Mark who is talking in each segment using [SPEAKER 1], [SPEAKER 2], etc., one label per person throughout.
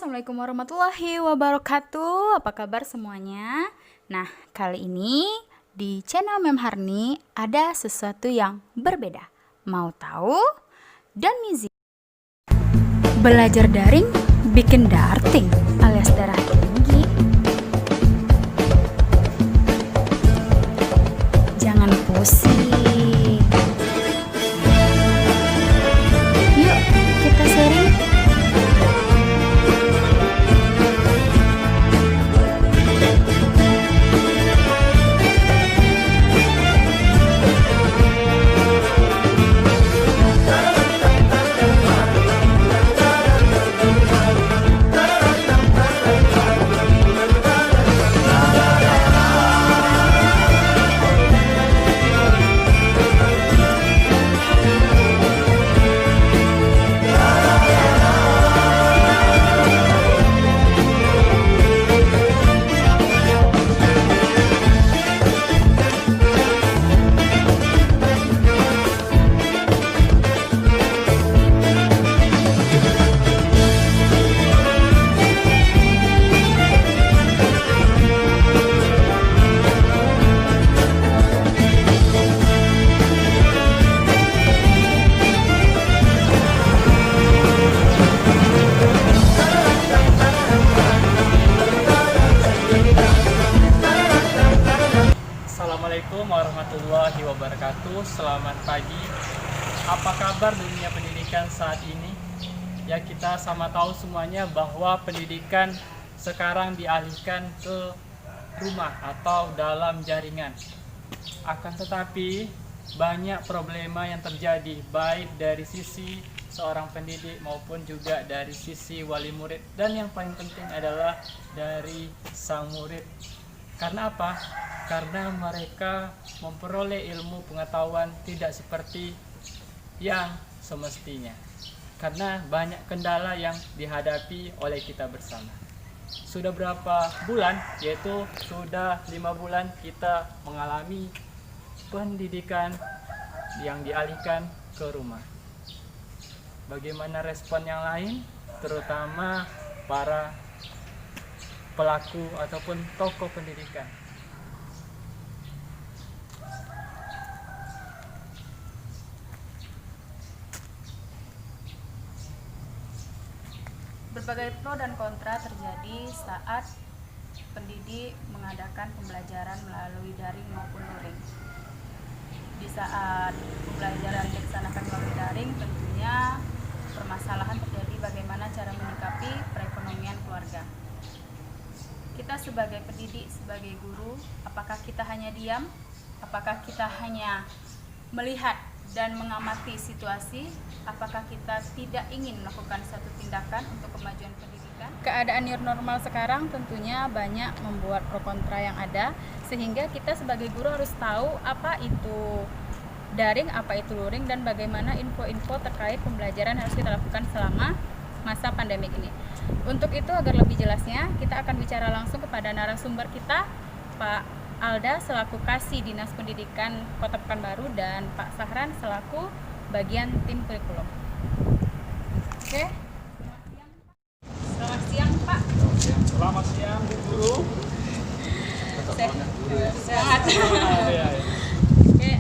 [SPEAKER 1] Assalamualaikum warahmatullahi wabarakatuh. Apa kabar semuanya? Nah, kali ini di channel Mem Harni ada sesuatu yang berbeda. Mau tahu? Dan Mizi. Belajar daring bikin darting alias darah tinggi. Jangan pusing. Yuk, kita sharing.
[SPEAKER 2] Assalamualaikum warahmatullahi wabarakatuh. Selamat pagi. Apa kabar dunia pendidikan saat ini? Ya, kita sama tahu semuanya bahwa pendidikan sekarang dialihkan ke rumah atau dalam jaringan. Akan tetapi banyak problema yang terjadi baik dari sisi seorang pendidik maupun juga dari sisi wali murid, dan yang paling penting adalah dari sang murid. Karena apa? Karena mereka memperoleh ilmu pengetahuan tidak seperti yang semestinya. Karena banyak kendala yang dihadapi oleh kita bersama. Sudah berapa bulan, yaitu sudah 5 bulan kita mengalami pendidikan yang dialihkan ke rumah. Bagaimana respon yang lain, terutama para pelaku ataupun tokoh pendidikan?
[SPEAKER 1] Berbagai pro dan kontra terjadi saat pendidik mengadakan pembelajaran melalui daring maupun luring. Di saat pembelajaran dilaksanakan melalui daring, tentunya permasalahan terjadi bagaimana cara menyikapi perekonomian keluarga. Kita sebagai pendidik, sebagai guru, apakah kita hanya diam? Apakah kita hanya melihat dan mengamati situasi? Apakah kita tidak ingin melakukan satu tindakan untuk kemajuan pendidikan? Keadaan new normal sekarang tentunya banyak membuat pro kontra yang ada, sehingga kita sebagai guru harus tahu apa itu daring, apa itu luring, dan bagaimana info-info terkait pembelajaran harus kita lakukan selama masa pandemik ini. Untuk itu, agar lebih jelasnya, kita akan bicara langsung kepada narasumber kita, Pak Alda selaku Kasih Dinas Pendidikan Kota Pekanbaru, dan Pak Sahran selaku bagian tim kurikulum. Oke. Selamat siang, Pak.
[SPEAKER 2] Selamat siang, Bu Guru.
[SPEAKER 1] Sehat. Oke,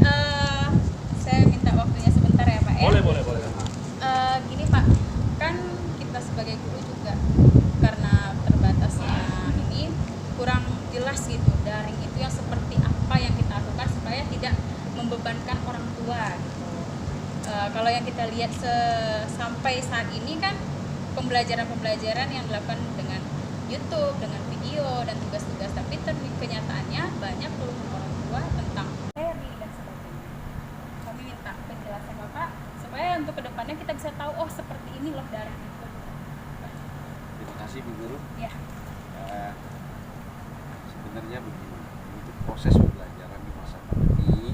[SPEAKER 1] saya minta waktunya sebentar ya, Pak ya.
[SPEAKER 2] Boleh.
[SPEAKER 1] Gini Pak, kan kita sebagai guru juga karena terbatasnya ini kurang jelas gitu daring itu yang seperti apa yang kita lakukan supaya tidak membebankan orang tua gitu. Kalau yang kita lihat sampai saat ini kan pembelajaran yang dilakukan dengan YouTube, dengan video dan tugas-tugas, tapi kenyataannya banyak keluhan orang tua tentang materi dan sebagainya. Kami minta penjelasan Bapak supaya untuk kedepannya kita bisa tahu, oh seperti ini loh daring itu.
[SPEAKER 3] Terima kasih Bu Guru.
[SPEAKER 1] Ya.
[SPEAKER 3] Sebenarnya begini, untuk proses pembelajaran di masa pandemi,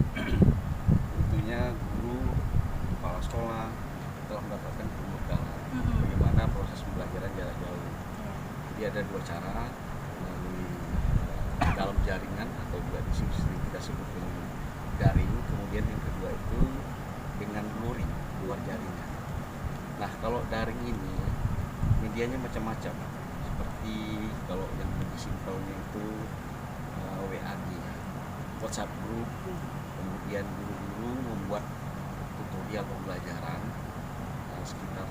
[SPEAKER 3] tentunya guru, kepala sekolah telah mendapatkan pembekalan bagaimana proses pembelajaran jarak jauh. Jadi ada dua cara, melalui dalam jaringan atau juga di sini kita sebut dengan daring. Kemudian yang kedua itu dengan luring, luar jaringan. Nah, kalau daring ini medianya macam-macam. seperti kalau yang lebih simpelnya itu WAG, WhatsApp group, kemudian guru-guru membuat tutorial pembelajaran sekitar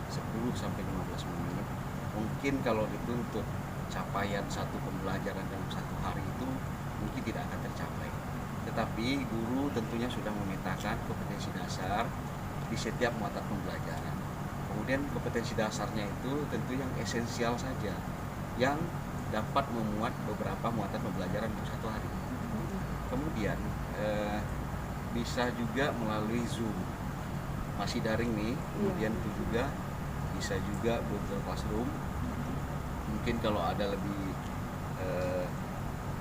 [SPEAKER 3] 10 sampai 15 menit. Mungkin kalau dituntut capaian satu pembelajaran dalam satu hari itu mungkin tidak akan tercapai. Tetapi guru tentunya sudah memetakan kompetensi dasar di setiap mata pembelajaran. Kemudian kompetensi dasarnya itu tentu yang esensial saja, yang dapat memuat beberapa muatan pembelajaran dalam satu hari. Kemudian bisa juga melalui Zoom, masih daring nih. Kemudian itu juga bisa juga Google Classroom. Mungkin kalau ada lebih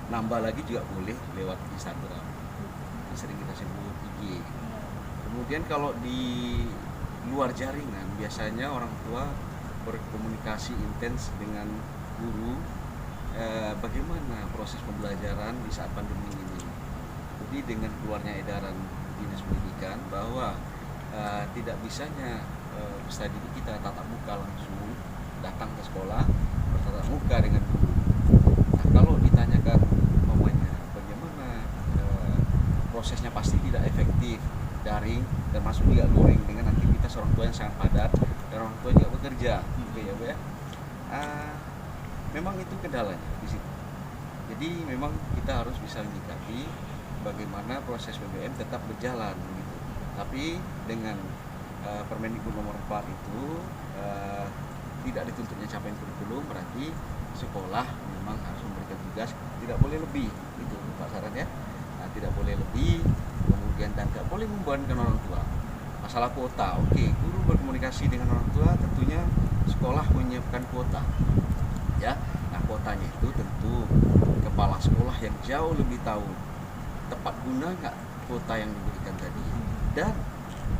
[SPEAKER 3] nambah lagi juga boleh lewat Instagram, sering kita sebut IG. Kemudian kalau di luar jaringan biasanya orang tua berkomunikasi intens dengan guru bagaimana proses pembelajaran di saat pandemi ini. Jadi dengan keluarnya edaran Dinas Pendidikan bahwa tidak bisanya peserta didik kita tatap muka langsung datang ke sekolah bertatap muka dengan guru. Nah, kalau ditanyakan namanya bagaimana prosesnya, pasti tidak efektif daring, termasuk juga luring dengan aktivitas orang tua yang sangat padat dan orang tua juga bekerja, gitu ya Bu ya. Memang itu kendalanya di situ. Jadi memang kita harus bisa menyikapi bagaimana proses PBM tetap berjalan gitu. Tapi dengan Permendikbud nomor 4 itu tidak dituntutnya capaian kurikulum, berarti sekolah memang harus memberikan tugas, tidak boleh lebih, itu Pak Saran ya. Nah, tidak boleh lebih, kemudian dan tidak boleh membebankan orang tua. Masalah kuota, oke, guru berkomunikasi dengan orang tua, tentunya sekolah menyiapkan kuota, ya. Nah, kuotanya itu tentu kepala sekolah yang jauh lebih tahu tepat guna nggak kuota yang diberikan tadi dan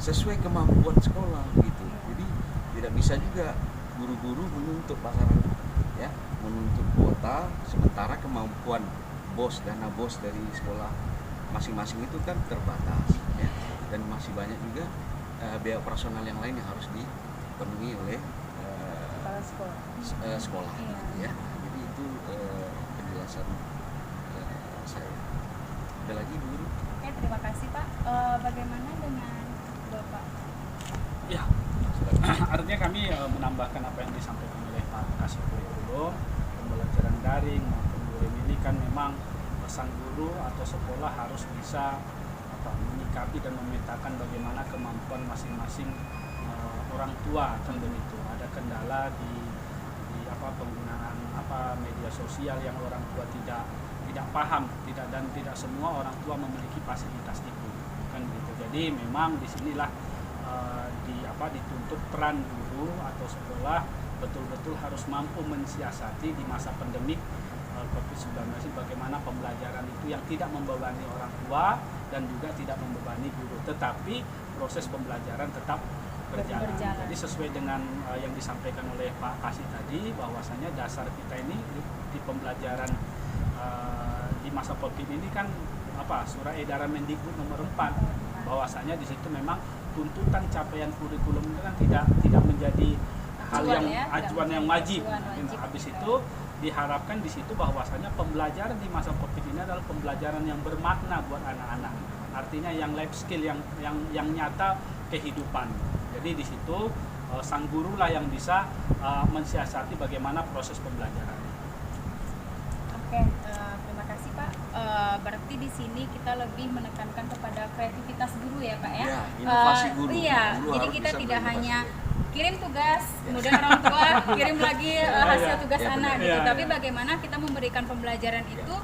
[SPEAKER 3] sesuai kemampuan sekolah gitu. Jadi tidak bisa juga guru-guru menuntut pasaran, ya, menuntut kuota sementara kemampuan dana bos dari sekolah masing-masing itu kan terbatas, ya, dan masih banyak juga biaya operasional yang lain yang harus dipenuhi oleh
[SPEAKER 1] Kepala sekolah.
[SPEAKER 3] Sekolah, ya. Jadi itu penjelasan saya. Ada lagi guru?
[SPEAKER 1] Oke, terima kasih Pak. Bagaimana dengan Bapak?
[SPEAKER 4] Ya, artinya kami menambahkan apa yang disampaikan oleh Pak Kasih Kurikulum, pembelajaran daring maupun luring ini kan memang sang guru atau sekolah harus bisa menyikapi dan memetakan bagaimana kemampuan masing-masing orang tua kan begitu. Ada kendala di penggunaan media sosial yang orang tua tidak paham, dan tidak semua orang tua memiliki fasilitas itu kan gitu. Jadi memang disinilah dituntut peran guru atau sekolah betul-betul harus mampu mensiasati di masa pandemik COVID-19 bagaimana pembelajaran itu yang tidak membebani orang tua dan juga tidak membebani guru, tetapi proses pembelajaran tetap berjalan. Jadi sesuai dengan yang disampaikan oleh Pak Kasih tadi, bahwasanya dasar kita ini di pembelajaran di masa COVID ini kan Surat Edaran Mendikbud nomor 4, bahwasanya di situ memang tuntutan capaian kurikulum itu kan tidak menjadi hal yang acuan yang wajib. Habis itu diharapkan di situ bahwasanya pembelajaran di masa COVID ini adalah pembelajaran yang bermakna buat anak-anak. Artinya yang life skill yang nyata kehidupan. Jadi di situ sang guru lah yang bisa mensiasati bagaimana proses pembelajaran.
[SPEAKER 1] Oke, terima kasih Pak. Berarti di sini kita lebih menekankan kepada kreativitas guru ya Pak ya.
[SPEAKER 3] Ya, inovasi guru.
[SPEAKER 1] Iya,
[SPEAKER 3] Guru
[SPEAKER 1] jadi
[SPEAKER 3] harus
[SPEAKER 1] kita
[SPEAKER 3] bisa
[SPEAKER 1] tidak
[SPEAKER 3] berinovasi.
[SPEAKER 1] hanya kirim tugas, kemudian orang tua kirim lagi hasil tugas
[SPEAKER 3] Ya,
[SPEAKER 1] anak
[SPEAKER 3] benar.
[SPEAKER 1] gitu.
[SPEAKER 4] Ya,
[SPEAKER 1] Tapi bagaimana kita memberikan pembelajaran itu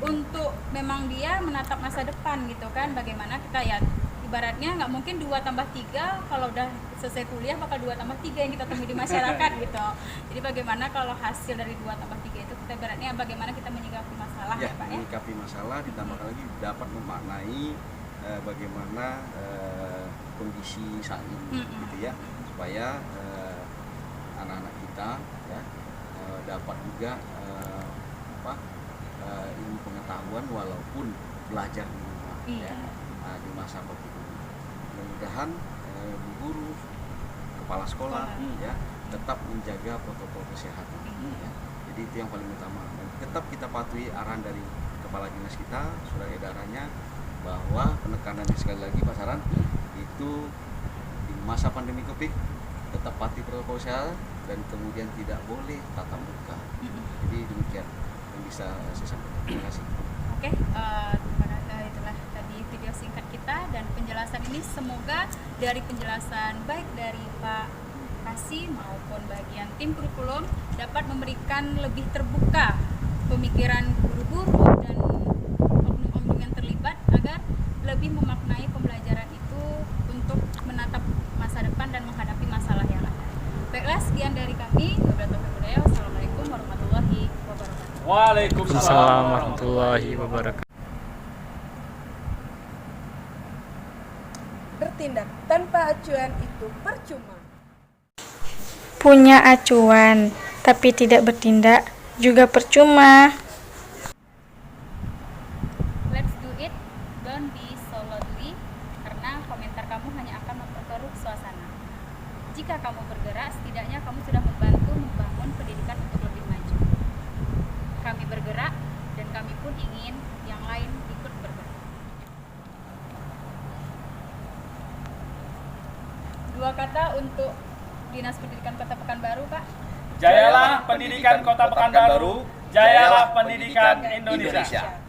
[SPEAKER 1] untuk memang dia menatap masa depan gitu kan. Bagaimana kita ya ibaratnya nggak mungkin 2+3 kalau udah selesai kuliah bakal 2+3 yang kita temui di masyarakat gitu. Jadi bagaimana kalau hasil dari 2+3 itu kita ibaratnya bagaimana kita menyikapi masalah ya Pak ya.
[SPEAKER 3] Menyikapi masalah, ditambah lagi dapat memaknai bagaimana kondisi saat ini gitu ya, supaya anak-anak kita ya dapat juga ilmu pengetahuan walaupun belajar di rumah ya di masa COVID ini. Mudah-mudahan guru, kepala sekolah ya tetap menjaga protokol kesehatan ya. Jadi itu yang paling utama. Dan tetap kita patuhi arahan dari kepala dinas kita, surat edarannya, bahwa penekanan sekali lagi Pak Saran itu di masa pandemi Covid tetap patuhi protokol kesehatan dan kemudian tidak boleh tatap muka. Jadi demikian yang bisa saya sampaikan. Terima kasih.
[SPEAKER 1] Oke, itulah tadi video singkat kita dan penjelasan ini, semoga dari penjelasan baik dari Pak Kasih maupun bagian tim kurikulum dapat memberikan lebih terbuka pemikiran guru-guru dan oknum-oknum yang terlibat agar lebih memaknai pembelajaran itu untuk menatap masa depan dan menghadapi masalah yang ada. Baiklah, sekian dari kami. Wassalamualaikum warahmatullahi wabarakatuh.
[SPEAKER 2] Waalaikumsalam warahmatullahi wabarakatuh.
[SPEAKER 5] Bertindak tanpa acuan itu percuma.
[SPEAKER 6] Punya acuan, tapi tidak bertindak juga percuma.
[SPEAKER 1] Let's do it, don't be so lonely, karena komentar kamu hanya akan memperkeruh suasana. Jika kamu bergerak, setidaknya kamu sudah membantu membangun pendidikan untuk lebih maju. Kami bergerak, dan kami pun ingin yang lain ikut bergerak. Dua kata untuk Dinas Pendidikan Kota Pekanbaru, Pak.
[SPEAKER 4] Jayalah pendidikan Kota Pekanbaru, jayalah pendidikan Indonesia.